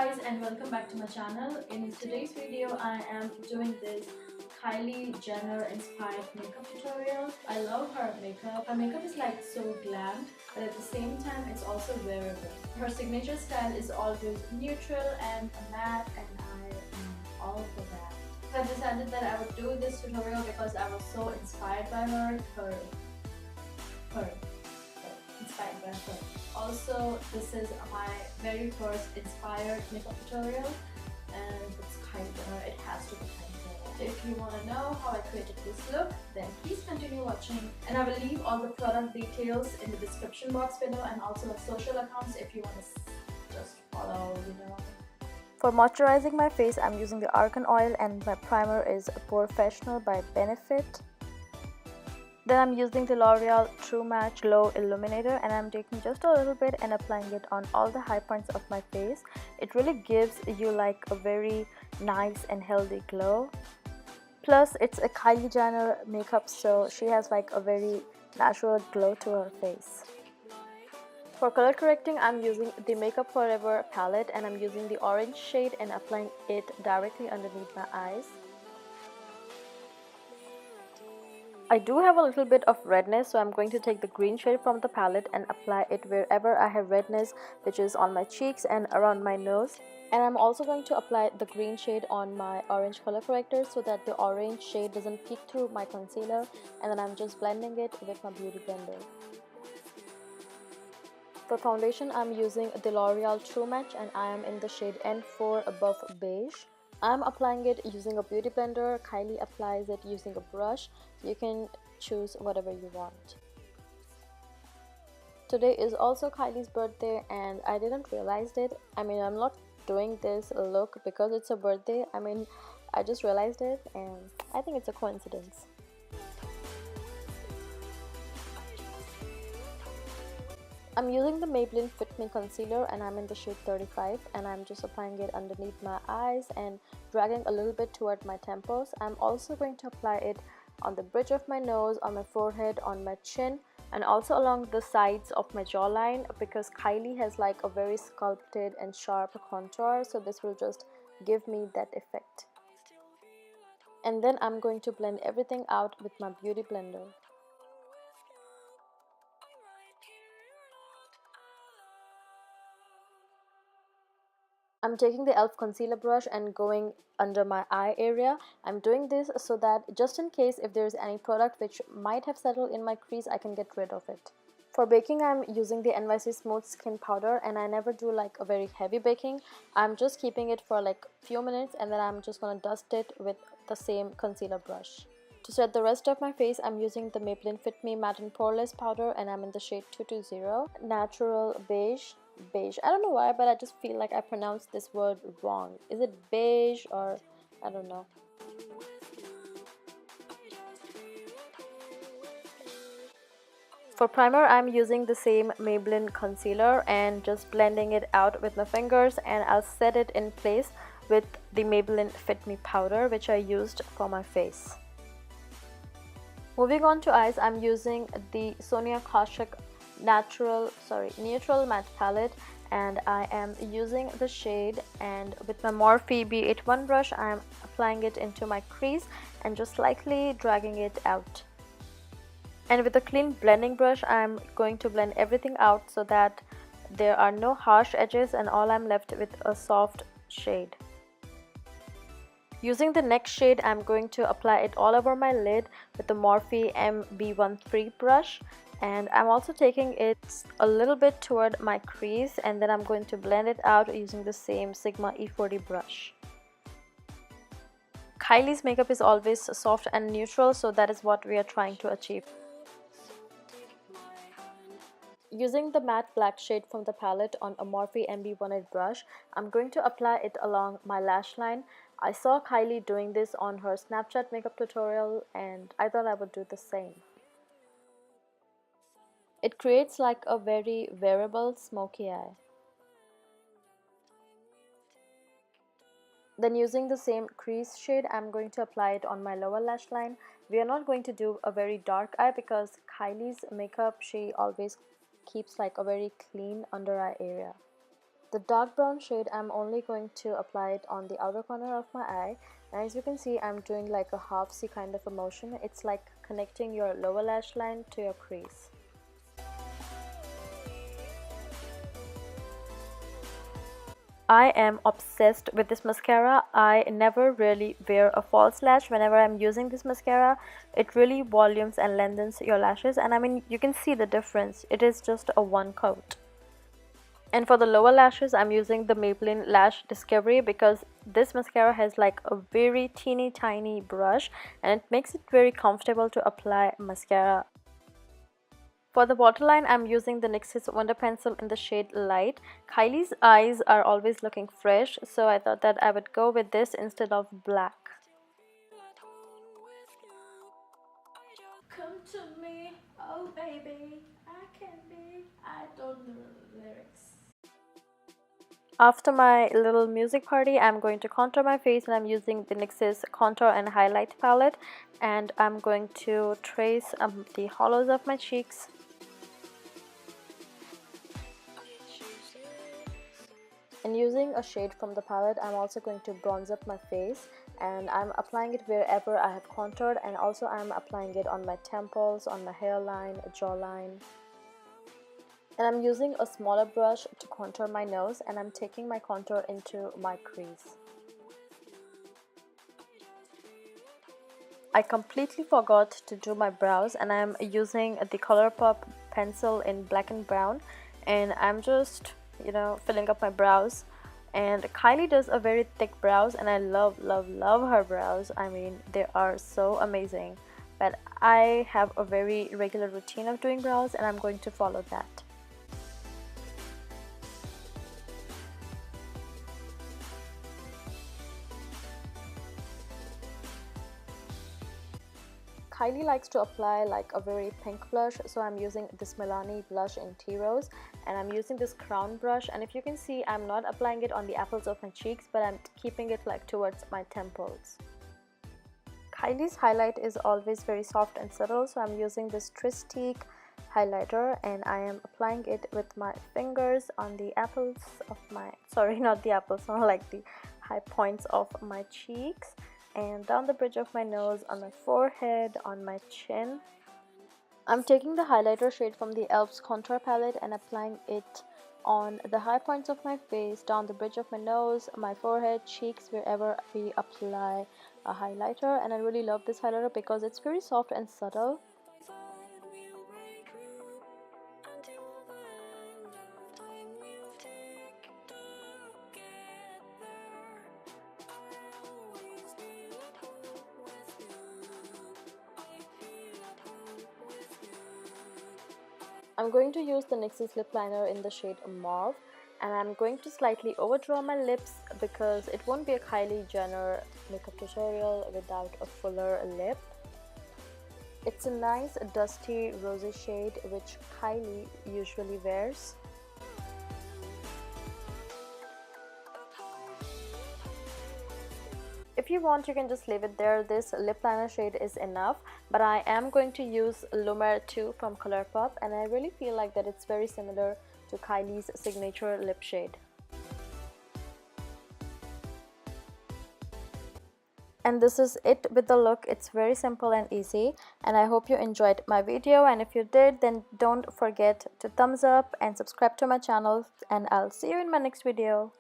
guys, and welcome back to my channel. In today's video I am doing this Kylie Jenner inspired makeup tutorial. I love her makeup. Her makeup is like so glam, but at the same time it's also wearable. Her signature style is always neutral and matte, and I am all for that. So I decided that I would do this tutorial because I was so inspired by her. Inspired by her. Also, this is my very first inspired makeup tutorial, and it's Kylie Jenner. It has to be Kylie Jenner. If you want to know how I created this look, then please continue watching, and I will leave all the product details in the description box below, and also my social accounts if you want to just follow, For moisturizing my face, I'm using the Argan Oil, and my primer is PORE-fessional by Benefit. Then I'm using the L'Oreal True Match Glow Illuminator, and I'm taking just a little bit and applying it on all the high points of my face. It really gives you like a very nice and healthy glow. Plus it's a Kylie Jenner makeup, so she has like a very natural glow to her face. For color correcting, I'm using the Makeup Forever palette, and I'm using the orange shade and applying it directly underneath my eyes. I do have a little bit of redness, so I'm going to take the green shade from the palette and apply it wherever I have redness, which is on my cheeks and around my nose. And I'm also going to apply the green shade on my orange color corrector so that the orange shade doesn't peek through my concealer, and then I'm just blending it with my beauty blender. For foundation, I'm using the L'Oreal True Match, and I am in the shade N4 Above Beige. I'm applying it using a beauty blender. Kylie applies it using a brush. You can choose whatever you want. Today is also Kylie's birthday, and I didn't realize it. I'm not doing this look because it's a birthday. I just realized it, and I think it's a coincidence. I'm using the Maybelline FitMe concealer, and I'm in the shade 35, and I'm just applying it underneath my eyes and dragging a little bit toward my temples. I'm also going to apply it on the bridge of my nose, on my forehead, on my chin, and also along the sides of my jawline, because Kylie has like a very sculpted and sharp contour, so this will just give me that effect. And then I'm going to blend everything out with my beauty blender. I'm taking the e.l.f. concealer brush and going under my eye area. I'm doing this so that just in case if there's any product which might have settled in my crease, I can get rid of it. For baking, I'm using the NYC Smooth Skin Powder, and I never do like a very heavy baking. I'm just keeping it for like a few minutes, and then I'm just gonna dust it with the same concealer brush. To set the rest of my face, I'm using the Maybelline Fit Me Matte and Poreless Powder, and I'm in the shade 220 Natural Beige. I don't know why, but I just feel like I pronounced this word wrong. Is it beige or I don't know. For primer, I'm using the same Maybelline concealer and just blending it out with my fingers, and I'll set it in place with the Maybelline Fit Me powder, which I used for my face. Moving on to eyes, I'm using the Sonia Kashuk neutral matte palette, and I am using the shade, and with my Morphe B81 brush I'm applying it into my crease and just slightly dragging it out. And with a clean blending brush, I'm going to blend everything out so that there are no harsh edges, and all I'm left with a soft shade. Using the next shade, I'm going to apply it all over my lid with the Morphe MB13 brush, and I'm also taking it a little bit toward my crease, and then I'm going to blend it out using the same Sigma E40 brush. Kylie's makeup is always soft and neutral, so that is what we are trying to achieve. Using the matte black shade from the palette on a Morphe MB18 brush, I'm going to apply it along my lash line. I saw Kylie doing this on her Snapchat makeup tutorial, and I thought I would do the same. It creates like a very wearable smoky eye. Then using the same crease shade, I'm going to apply it on my lower lash line. We are not going to do a very dark eye because Kylie's makeup, she always keeps like a very clean under eye area. The dark brown shade, I'm only going to apply it on the outer corner of my eye. And as you can see, I'm doing like a half C kind of a motion. It's like connecting your lower lash line to your crease. I am obsessed with this mascara. I never really wear a false lash whenever I'm using this mascara. It really volumes and lengthens your lashes, and I mean, you can see the difference. It is just a one coat. And for the lower lashes, I'm using the Maybelline Lash Discovery because this mascara has like a very teeny tiny brush and it makes it very comfortable to apply mascara. For the waterline, I'm using the NYX's Wonder Pencil in the shade Light. Kylie's eyes are always looking fresh, so I thought that I would go with this instead of black. Come to me, oh baby, I can be, I don't know the lyrics. After my little music party, I'm going to contour my face and I'm using the NYX's Contour and Highlight palette, and I'm going to trace the hollows of my cheeks. And using a shade from the palette, I'm also going to bronze up my face, and I'm applying it wherever I have contoured, and also I'm applying it on my temples, on my hairline, jawline. And I'm using a smaller brush to contour my nose, and I'm taking my contour into my crease. I completely forgot to do my brows, and I'm using the Colourpop pencil in black and brown, and I'm just filling up my brows. And Kylie does a very thick brows, and I love her brows. I mean, they are so amazing. But I have a very regular routine of doing brows, and I'm going to follow that. Kylie likes to apply like a very pink blush, so I'm using this Milani blush in Tea Rose, and I'm using this crown brush, and if you can see, I'm not applying it on the apples of my cheeks, but I'm keeping it like towards my temples. Kylie's highlight is always very soft and subtle, so I'm using this Tristique highlighter, and I am applying it with my fingers on the apples of my, sorry, not the apples, more like the high points of my cheeks, and down the bridge of my nose, on my forehead, on my chin. I'm taking the highlighter shade from the e.l.f.'s contour palette and applying it on the high points of my face, down the bridge of my nose, my forehead, cheeks, wherever we apply a highlighter. And I really love this highlighter because it's very soft and subtle. I'm going to use the NYX's lip liner in the shade Mauve, and I'm going to slightly overdraw my lips because it won't be a Kylie Jenner makeup tutorial without a fuller lip. It's a nice dusty rosy shade which Kylie usually wears. If you want, you can just leave it there. This lip liner shade is enough, but I am going to use Lumiere 2 from Colourpop, and I really feel like that it's very similar to Kylie's signature lip shade. And this is it with the look. It's very simple and easy, and I hope you enjoyed my video, and if you did, then don't forget to thumbs up and subscribe to my channel, and I'll see you in my next video.